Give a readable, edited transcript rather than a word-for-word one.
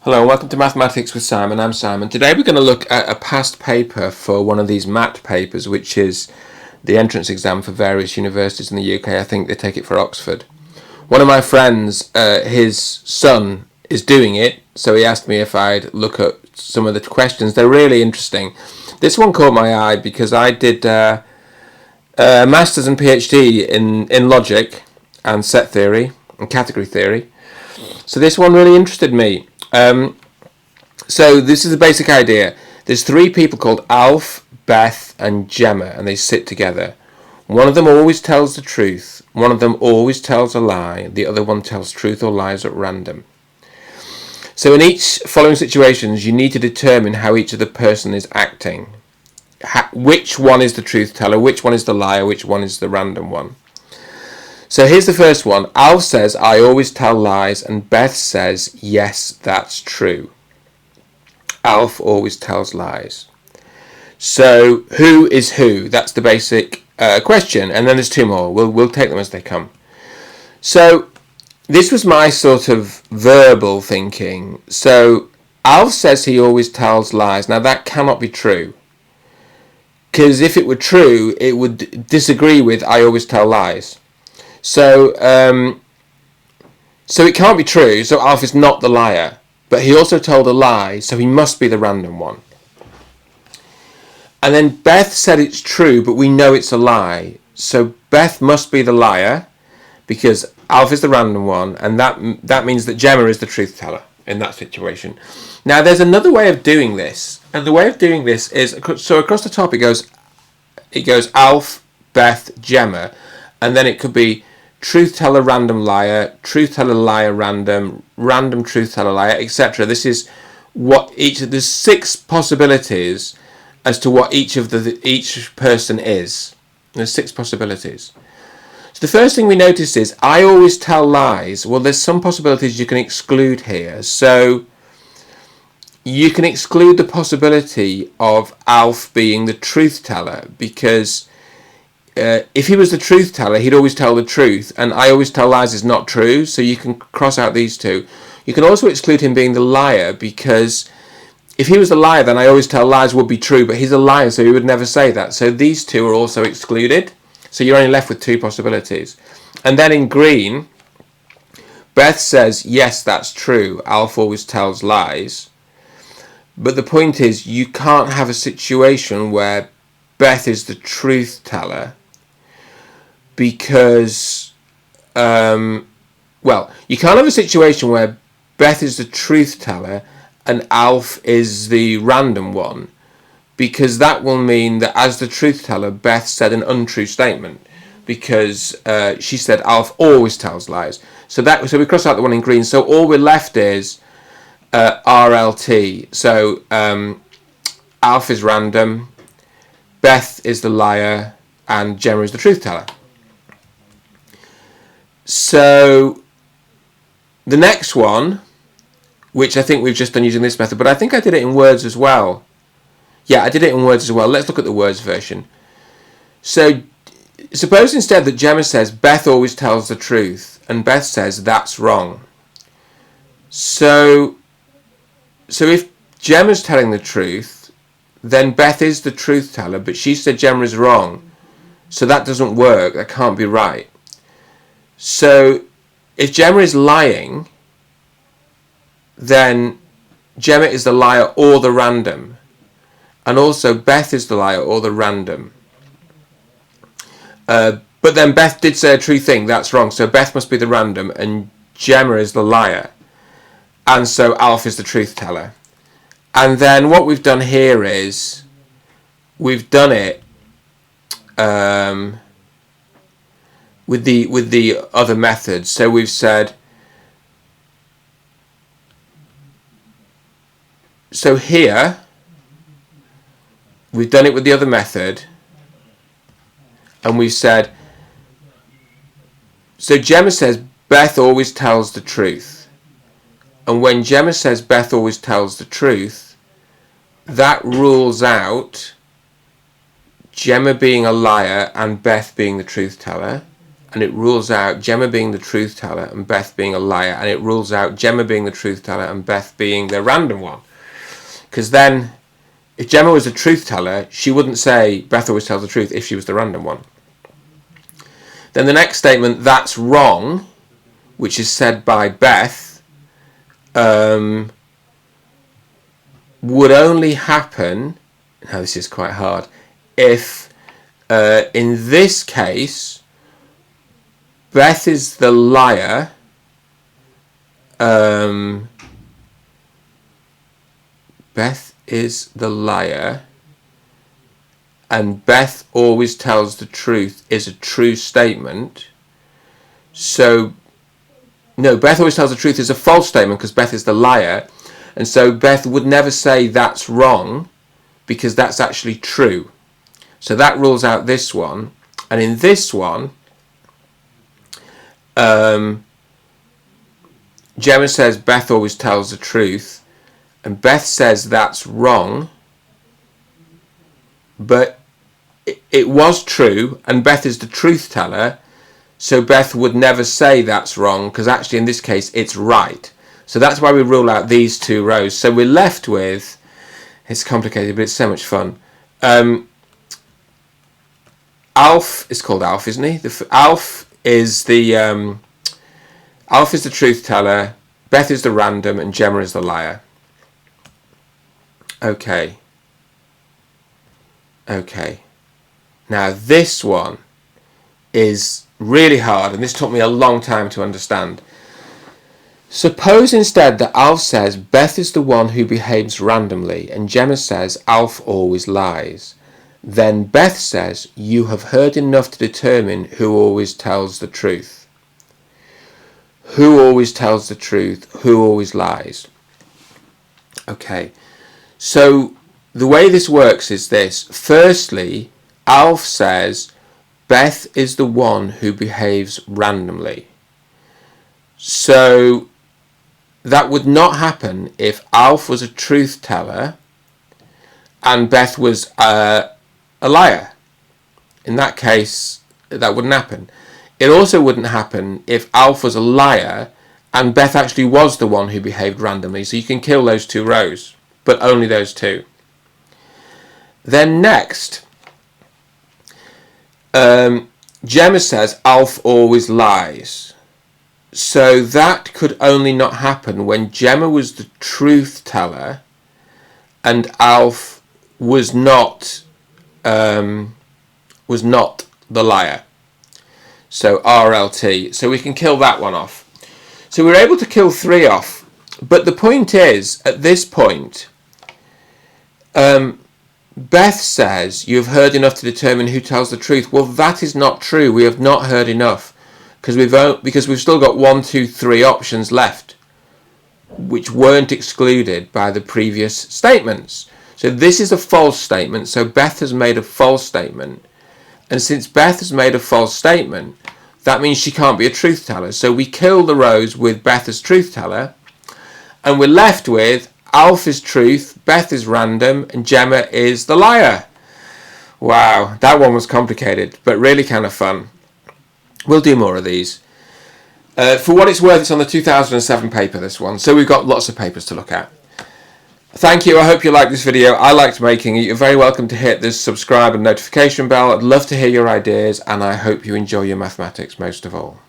Hello and welcome to Mathematics with Simon. I'm Simon. Today we're going to look at a past paper for one of these MAT papers, which is the entrance exam for various universities in the UK. I think they take it for Oxford. One of my friends, his son is doing it, so he asked me if I'd look at some of the questions. They're really interesting. This one caught my eye because I did a master's and PhD in logic and set theory and category theory. So this one really interested me. So this is the basic idea. There's three people called Alf, Beth and Gemma, and they sit together. One of them always tells the truth. One of them always tells a lie. The other one tells truth or lies at random. So in each following situations, you need to determine how each of the person is acting. Which one is the truth teller, which one is the liar, which one is the random one. So here's the first one. Alf says, I always tell lies, and Beth says, yes, that's true. Alf always tells lies. So who is who? That's the basic question. And then there's two more. We'll take them as they come. So this was my sort of verbal thinking. So Alf says he always tells lies. Now that cannot be true. Because if it were true, it would disagree with I always tell lies. So it can't be true. So Alf is not the liar. But he also told a lie, so he must be the random one. And then Beth said it's true, but we know it's a lie. So Beth must be the liar, because Alf is the random one, and that means that Gemma is the truth teller in that situation. Now, there's another way of doing this, and the way of doing this is, so across the top it goes Alf, Beth, Gemma, and then it could be truth teller, random liar, truth teller, liar, random, random truth teller, liar, etc. This is what there's 6 possibilities as to what each person is. There's 6 possibilities. So the first thing we notice is I always tell lies. Well, there's some possibilities you can exclude here. So you can exclude the possibility of Alf being the truth teller, because if he was the truth teller, he'd always tell the truth, and I always tell lies is not true, so you can cross out these two. You can also exclude him being the liar, because if he was the liar, then I always tell lies would be true, but he's a liar, so he would never say that. So these two are also excluded, so you're only left with 2 possibilities. And then in green, Beth says, yes, that's true, Alf always tells lies. But the point is, you can't have a situation where Beth is the truth teller, because, you can't have a situation where Beth is the truth teller and Alf is the random one, because that will mean that as the truth teller, Beth said an untrue statement, because she said Alf always tells lies. So we cross out the one in green. So all we're left is RLT. So Alf is random, Beth is the liar, and Gemma is the truth teller. So the next one, which I think we've just done using this method, but I think I did it in words as well. Yeah, I did it in words as well. Let's look at the words version. So suppose instead that Gemma says Beth always tells the truth, and Beth says that's wrong. So if Gemma's telling the truth, then Beth is the truth teller, but she said Gemma is wrong. So that doesn't work. That can't be right. So if Gemma is lying, then Gemma is the liar or the random. And also Beth is the liar or the random. But then Beth did say a true thing. That's wrong. So Beth must be the random and Gemma is the liar. And so Alf is the truth teller. And then what we've done here is we've done it with the other methods. So we've said, so here we've done it with the other method, and we've said, so Gemma says Beth always tells the truth, and when Gemma says Beth always tells the truth, that rules out Gemma being a liar and Beth being the truth teller, and it rules out Gemma being the truth teller and Beth being a liar, and it rules out Gemma being the truth teller and Beth being the random one. Because then, if Gemma was the truth teller, she wouldn't say Beth always tells the truth if she was the random one. Then the next statement, that's wrong, which is said by Beth, would only happen, now this is quite hard, if in this case Beth is the liar, Beth is the liar, and Beth always tells the truth is a true statement. So, no, Beth always tells the truth is a false statement because Beth is the liar. And so Beth would never say that's wrong because that's actually true. So that rules out this one. And in this one, Gemma says Beth always tells the truth. And Beth says that's wrong. But it was true, and Beth is the truth teller, so Beth would never say that's wrong, because actually in this case it's right. So that's why we rule out these two rows. So we're left with, it's complicated, but it's so much fun. Alf is called Alf, isn't he? Alf is the truth teller, Beth is the random, and Gemma is the liar. Okay. Now this one is really hard, and this took me a long time to understand. Suppose instead that Alf says Beth is the one who behaves randomly, and Gemma says Alf always lies. Then Beth says you have heard enough to determine who always tells the truth. Who always tells the truth? Who always lies? Okay, so the way this works is this. Firstly, Alf says Beth is the one who behaves randomly. So that would not happen if Alf was a truth teller and Beth was a liar. In that case, that wouldn't happen. It also wouldn't happen if Alf was a liar and Beth actually was the one who behaved randomly. So you can kill those two rows, but only those two. Then next, Gemma says Alf always lies. So that could only not happen when Gemma was the truth teller and Alf was not the liar. So RLT. So we can kill that one off. So we're able to kill 3 off. But the point is, at this point, Beth says you've heard enough to determine who tells the truth. Well, that is not true. We have not heard enough because we've still got 1, 2, 3 options left, which weren't excluded by the previous statements. So this is a false statement. So Beth has made a false statement, and since Beth has made a false statement, that means she can't be a truth teller. So we kill the rows with Beth as truth teller, and we're left with Alf is truth, Beth is random, and Gemma is the liar. Wow, that one was complicated, but really kind of fun. We'll do more of these. For what it's worth, it's on the 2007 paper, this one, so we've got lots of papers to look at. Thank you, I hope you liked this video. I liked making it. You're very welcome to hit the subscribe and notification bell. I'd love to hear your ideas, and I hope you enjoy your mathematics most of all.